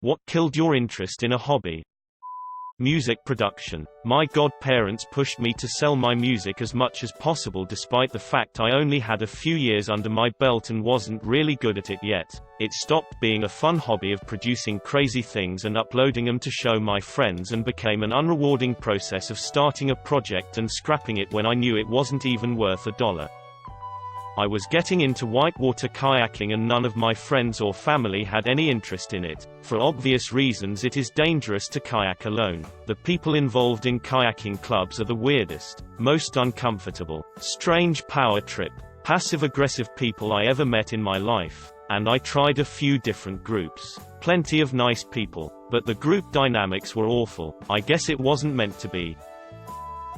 What killed your interest in a hobby? Music production. My godparents pushed me to sell my music as much as possible despite the fact I only had a few years under my belt and wasn't really good at it yet. It stopped being a fun hobby of producing crazy things and uploading them to show my friends and became an unrewarding process of starting a project and scrapping it when I knew it wasn't even worth $1. I was getting into whitewater kayaking and none of my friends or family had any interest in it. For obvious reasons, it is dangerous to kayak alone. The people involved in kayaking clubs are the weirdest, most uncomfortable, strange power trip, passive-aggressive people I ever met in my life. And I tried a few different groups. Plenty of nice people, but the group dynamics were awful. I guess it wasn't meant to be.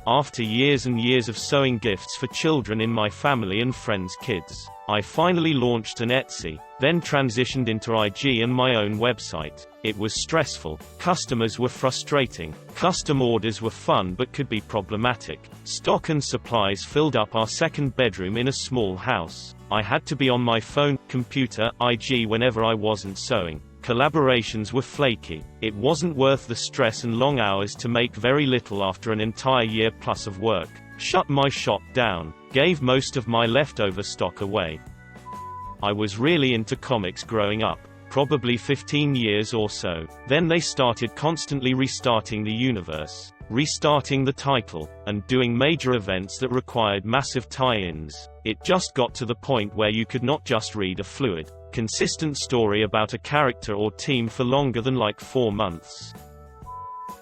After years and years of sewing gifts for children in my family and friends' kids, I finally launched an Etsy, then transitioned into IG and my own website. It was stressful, customers were frustrating, custom orders were fun but could be problematic. Stock and supplies filled up our second bedroom in a small house. I had to be on my phone, computer, IG whenever I wasn't sewing. Collaborations were flaky. It wasn't worth the stress and long hours to make very little after an entire year plus of work. Shut my shop down. Gave most of my leftover stock away. I was really into comics growing up. Probably 15 years or so. Then they started constantly restarting the universe, restarting the title, and doing major events that required massive tie-ins. It just got to the point where you could not just read a fluid, consistent story about a character or team for longer than like 4 months.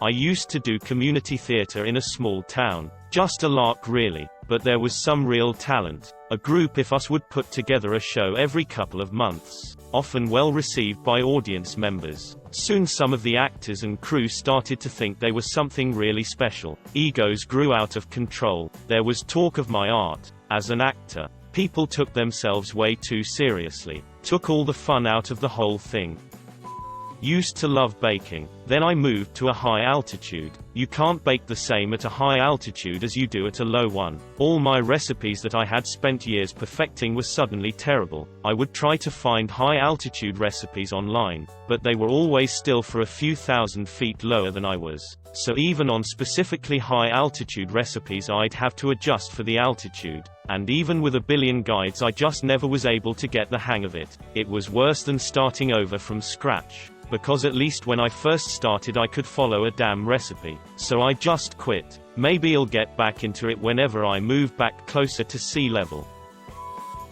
I used to do community theater in a small town. Just a lark really, but there was some real talent. A group of us would put together a show every couple of months, often well received by audience members. Soon some of the actors and crew started to think they were something really special. Egos grew out of control. There was talk of my art. As an actor, people took themselves way too seriously. Took all the fun out of the whole thing. Used to love baking. Then I moved to a high altitude. You can't bake the same at a high altitude as you do at a low one. All my recipes that I had spent years perfecting were suddenly terrible. I would try to find high altitude recipes online, but they were always still for a few thousand feet lower than I was. So even on specifically high altitude recipes I'd have to adjust for the altitude. And even with a billion guides I just never was able to get the hang of it. It was worse than starting over from scratch. Because at least when I first started I could follow a damn recipe. So I just quit. Maybe I'll get back into it whenever I move back closer to sea level.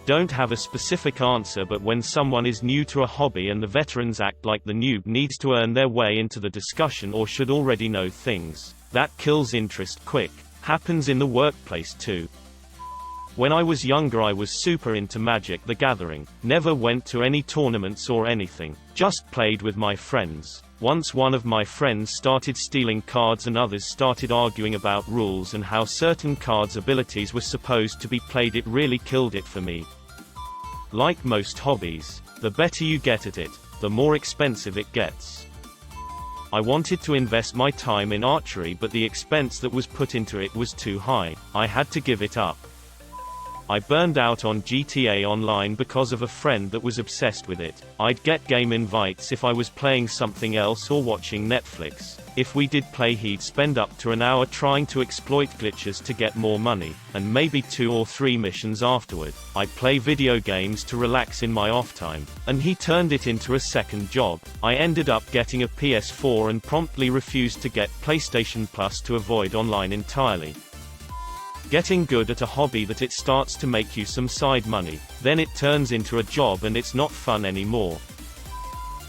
Don't have a specific answer, but when someone is new to a hobby and the veterans act like the noob needs to earn their way into the discussion or should already know things, that kills interest quick. Happens in the workplace too. When I was younger I was super into Magic the Gathering. Never went to any tournaments or anything. Just played with my friends. Once one of my friends started stealing cards and others started arguing about rules and how certain cards' abilities were supposed to be played, it really killed it for me. Like most hobbies, the better you get at it, the more expensive it gets. I wanted to invest my time in archery, but the expense that was put into it was too high. I had to give it up. I burned out on GTA Online because of a friend that was obsessed with it. I'd get game invites if I was playing something else or watching Netflix. If we did play he'd spend up to an hour trying to exploit glitches to get more money, and maybe 2 or 3 missions afterward. I play video games to relax in my off time, and he turned it into a second job. I ended up getting a PS4 and promptly refused to get PlayStation Plus to avoid online entirely. Getting good at a hobby that it starts to make you some side money, then it turns into a job and it's not fun anymore.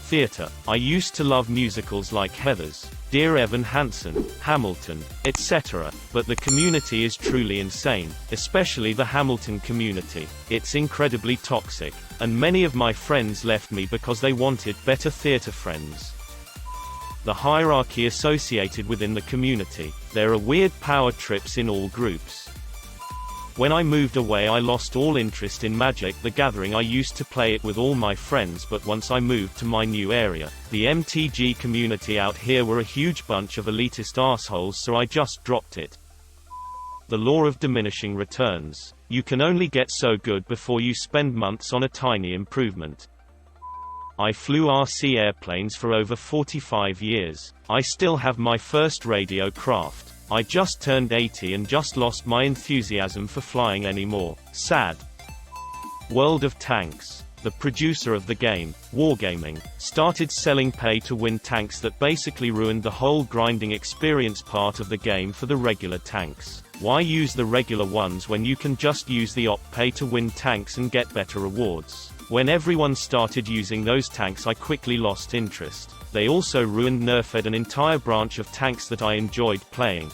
Theater. I used to love musicals like Heathers, Dear Evan Hansen, Hamilton, etc., but the community is truly insane, especially the Hamilton community. It's incredibly toxic, and many of my friends left me because they wanted better theater friends. The hierarchy associated within the community. There are weird power trips in all groups. When I moved away I lost all interest in Magic the Gathering. I used to play it with all my friends, but once I moved to my new area, the MTG community out here were a huge bunch of elitist assholes, so I just dropped it. The law of diminishing returns. You can only get so good before you spend months on a tiny improvement. I flew RC airplanes for over 45 years. I still have my first radio craft. I just turned 80 and just lost my enthusiasm for flying anymore. Sad. World of Tanks. The producer of the game, Wargaming, started selling pay-to-win tanks that basically ruined the whole grinding experience part of the game for the regular tanks. Why use the regular ones when you can just use the op pay-to-win tanks and get better rewards? When everyone started using those tanks, I quickly lost interest. They also ruined nerfed an entire branch of tanks that I enjoyed playing.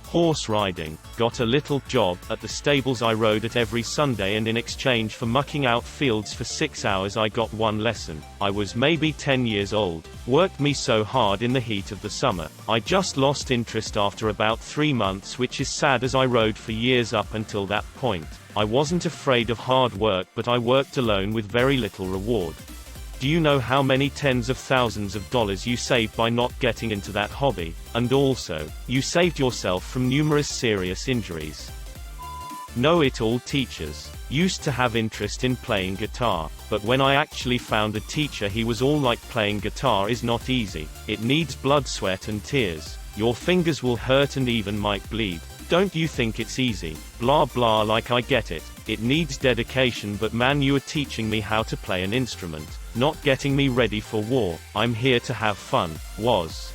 Horse riding. Got a little job at the stables I rode at every Sunday, and in exchange for mucking out fields for 6 hours I got one lesson. I was maybe 10 years old. Worked me so hard in the heat of the summer. I just lost interest after about 3 months, which is sad as I rode for years up until that point. I wasn't afraid of hard work, but I worked alone with very little reward. Do you know how many tens of thousands of dollars you saved by not getting into that hobby? And also, you saved yourself from numerous serious injuries. Know-it-all teachers. Used to have interest in playing guitar, but when I actually found a teacher, he was all like, playing guitar is not easy. It needs blood, sweat and tears. Your fingers will hurt and even might bleed. Don't you think it's easy? Blah blah, like I get it. It needs dedication, but man, you are teaching me how to play an instrument. Not getting me ready for war. I'm here to have fun. Was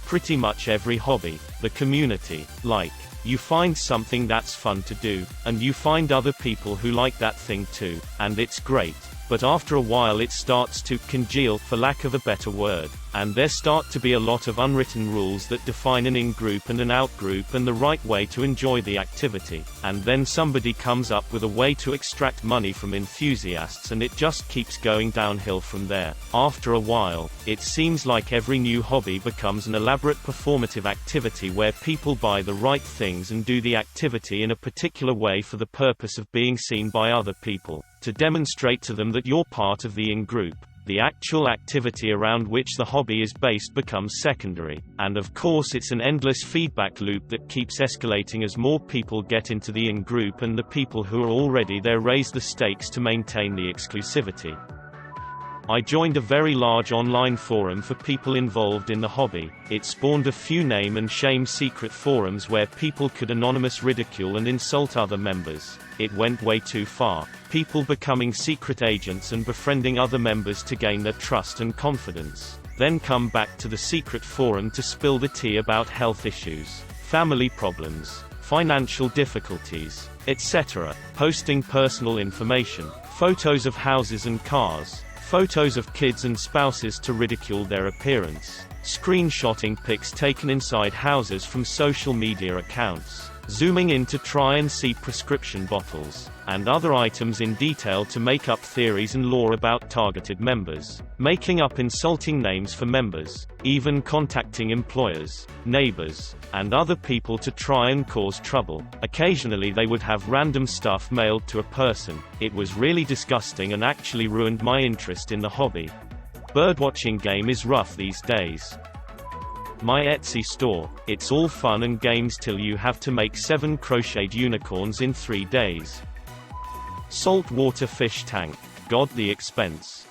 pretty much every hobby. The community. Like, you find something that's fun to do, and you find other people who like that thing too, and it's great. But after a while it starts to congeal, for lack of a better word, and there start to be a lot of unwritten rules that define an in-group and an out-group and the right way to enjoy the activity. And then somebody comes up with a way to extract money from enthusiasts, and it just keeps going downhill from there. After a while, it seems like every new hobby becomes an elaborate performative activity where people buy the right things and do the activity in a particular way for the purpose of being seen by other people, to demonstrate to them that you're part of the in-group. The actual activity around which the hobby is based becomes secondary, and of course it's an endless feedback loop that keeps escalating as more people get into the in-group, and the people who are already there raise the stakes to maintain the exclusivity. I joined a very large online forum for people involved in the hobby. It spawned a few name and shame secret forums where people could anonymous ridicule and insult other members. It went way too far. People becoming secret agents and befriending other members to gain their trust and confidence. Then come back to the secret forum to spill the tea about health issues, family problems, financial difficulties, etc. Posting personal information, photos of houses and cars, photos of kids and spouses to ridicule their appearance, screenshotting pics taken inside houses from social media accounts, zooming in to try and see prescription bottles, and other items in detail to make up theories and lore about targeted members, making up insulting names for members, even contacting employers, neighbors, and other people to try and cause trouble. Occasionally they would have random stuff mailed to a person. It was really disgusting and actually ruined my interest in the hobby. Birdwatching game is rough these days. My Etsy store. It's all fun and games till you have to make 7 crocheted unicorns in 3 days. Saltwater fish tank. God, the expense.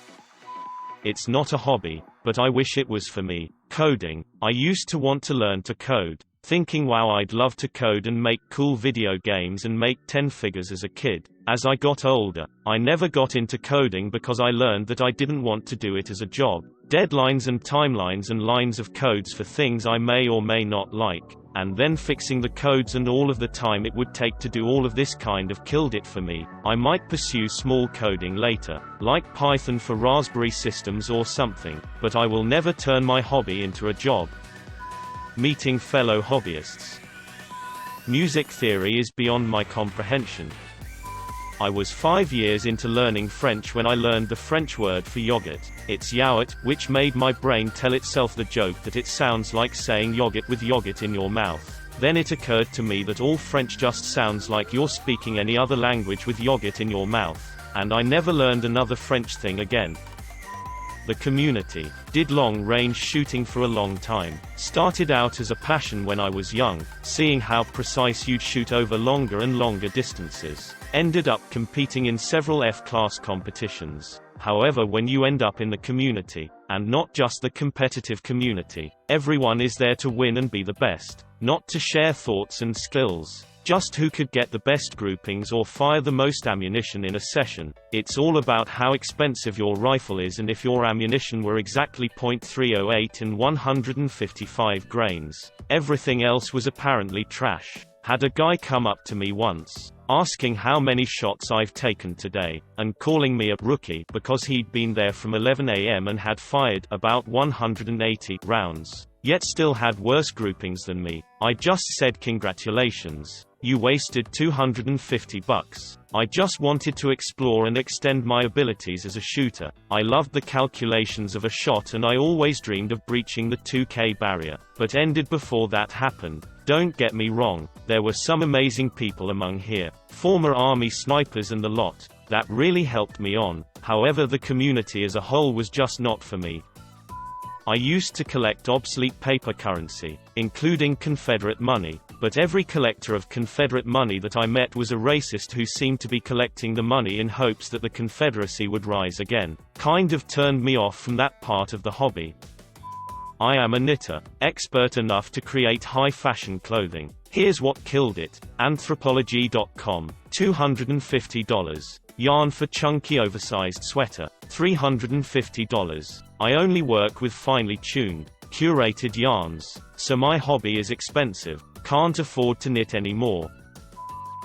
It's not a hobby, but I wish it was for me. Coding. I used to want to learn to code, thinking wow, I'd love to code and make cool video games and make 10 figures as a kid. As I got older, I never got into coding because I learned that I didn't want to do it as a job. Deadlines and timelines and lines of codes for things I may or may not like, and then fixing the codes and all of the time it would take to do all of this kind of killed it for me. I might pursue small coding later, like Python for Raspberry systems or something, but I will never turn my hobby into a job. Meeting fellow hobbyists. Music theory is beyond my comprehension. I was 5 years into learning French when I learned the French word for yogurt. It's yaourt, which made my brain tell itself the joke that it sounds like saying yogurt with yogurt in your mouth. Then it occurred to me that all French just sounds like you're speaking any other language with yogurt in your mouth. And I never learned another French thing again. The community. Did long-range shooting for a long time. Started out as a passion when I was young, seeing how precise you'd shoot over longer and longer distances. Ended up competing in several F-class competitions. However, when you end up in the community, and not just the competitive community, everyone is there to win and be the best, not to share thoughts and skills. Just who could get the best groupings or fire the most ammunition in a session. It's all about how expensive your rifle is, and if your ammunition were exactly .308 and 155 grains. Everything else was apparently trash. Had a guy come up to me once, asking how many shots I've taken today, and calling me a rookie because he'd been there from 11 AM and had fired about 180 rounds, yet still had worse groupings than me. I just said, congratulations. You wasted $250. I just wanted to explore and extend my abilities as a shooter. I loved the calculations of a shot, and I always dreamed of breaching the 2K barrier, but ended before that happened. Don't get me wrong, there were some amazing people among here, former army snipers and the lot, that really helped me on. However, the community as a whole was just not for me. I used to collect obsolete paper currency, including Confederate money, but every collector of Confederate money that I met was a racist who seemed to be collecting the money in hopes that the Confederacy would rise again. Kind of turned me off from that part of the hobby. I am a knitter, expert enough to create high-fashion clothing. Here's what killed it. Anthropology.com, $250. Yarn for chunky oversized sweater, $350. I only work with finely tuned, curated yarns, so my hobby is expensive. Can't afford to knit anymore.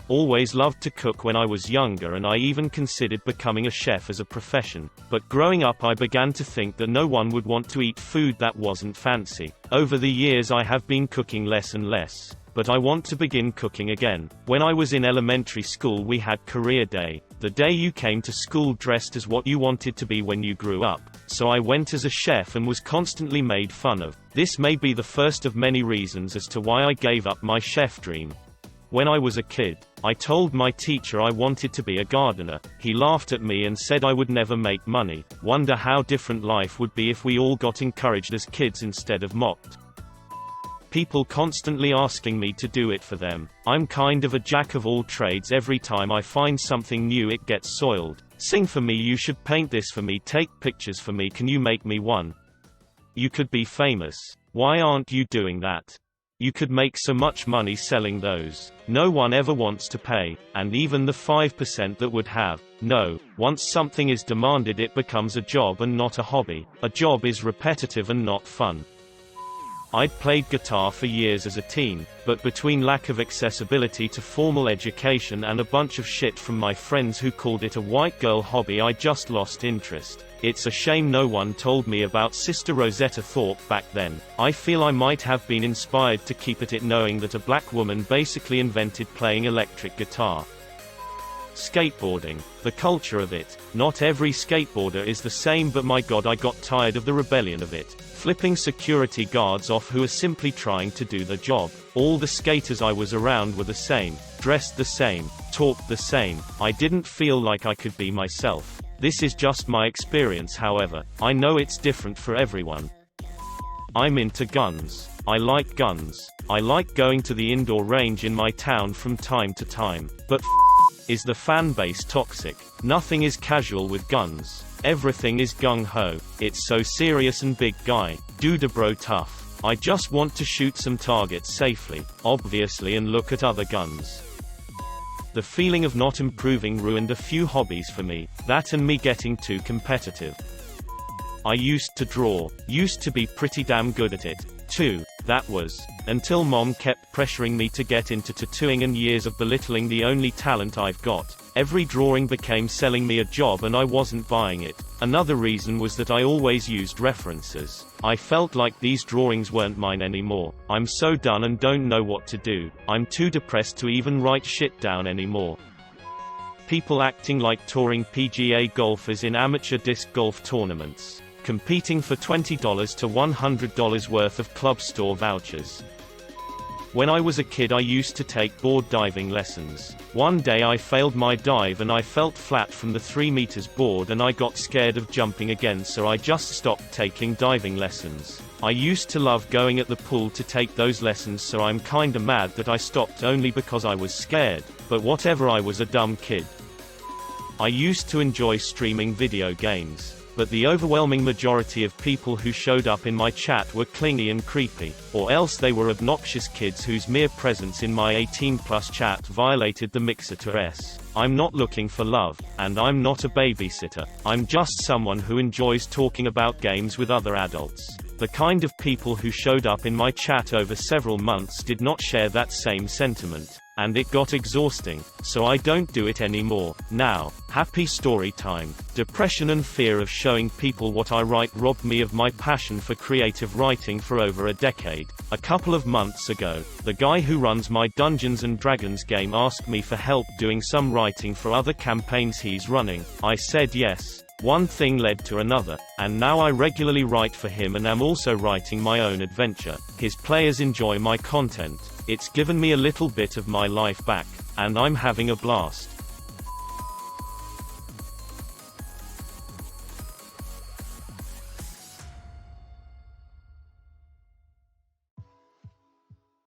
Always loved to cook when I was younger, and I even considered becoming a chef as a profession, but growing up I began to think that no one would want to eat food that wasn't fancy. Over the years I have been cooking less and less, but I want to begin cooking again. When I was in elementary school we had career day, the day you came to school dressed as what you wanted to be when you grew up, so I went as a chef and was constantly made fun of. This may be the first of many reasons as to why I gave up my chef dream. When I was a kid, I told my teacher I wanted to be a gardener. He laughed at me and said I would never make money. Wonder how different life would be if we all got encouraged as kids instead of mocked. People constantly asking me to do it for them. I'm kind of a jack of all trades. Every time I find something new it gets soiled. Sing for me, you should paint this for me, take pictures for me, can you make me one? You could be famous. Why aren't you doing that? You could make so much money selling those. No one ever wants to pay, and even the 5% that would have. No, once something is demanded it becomes a job and not a hobby. A job is repetitive and not fun. I'd played guitar for years as a teen, but between lack of accessibility to formal education and a bunch of shit from my friends who called it a white girl hobby I just lost interest. It's a shame no one told me about Sister Rosetta Thorpe back then. I feel I might have been inspired to keep at it knowing that a black woman basically invented playing electric guitar. Skateboarding. The culture of it. Not every skateboarder is the same, but my god I got tired of the rebellion of it. Flipping security guards off who are simply trying to do the job. All the skaters I was around were the same, dressed the same, talked the same. I didn't feel like I could be myself. This is just my experience, however. I know it's different for everyone. I'm into guns. I like guns. I like going to the indoor range in my town from time to time. But is the fan base toxic? Nothing is casual with guns. Everything is gung-ho. It's so serious and big guy. Dude bro tough. I just want to shoot some targets safely, obviously, and look at other guns. The feeling of not improving ruined a few hobbies for me, that and me getting too competitive. I used to draw. Used to be pretty damn good at it, too. That was until mom kept pressuring me to get into tattooing and years of belittling the only talent I've got. Every drawing became selling me a job and I wasn't buying it. Another reason was that I always used references. I felt like these drawings weren't mine anymore. I'm so done and don't know what to do. I'm too depressed to even write shit down anymore. People acting like touring PGA golfers in amateur disc golf tournaments. Competing for $20 to $100 worth of club store vouchers. When I was a kid I used to take board diving lessons. One day I failed my dive and I felt flat from the 3 meters board and I got scared of jumping again, so I just stopped taking diving lessons. I used to love going at the pool to take those lessons, so I'm kinda mad that I stopped only because I was scared, but whatever, I was a dumb kid. I used to enjoy streaming video games, but the overwhelming majority of people who showed up in my chat were clingy and creepy, or else they were obnoxious kids whose mere presence in my 18+ chat violated the Mixer-TS. I'm not looking for love, and I'm not a babysitter. I'm just someone who enjoys talking about games with other adults. The kind of people who showed up in my chat over several months did not share that same sentiment, and it got exhausting, so I don't do it anymore. Now, happy story time. Depression and fear of showing people what I write robbed me of my passion for creative writing for over a decade. A couple of months ago, the guy who runs my Dungeons & Dragons game asked me for help doing some writing for other campaigns he's running. I said yes. One thing led to another, and now I regularly write for him and am also writing my own adventure. His players enjoy my content. It's given me a little bit of my life back, and I'm having a blast.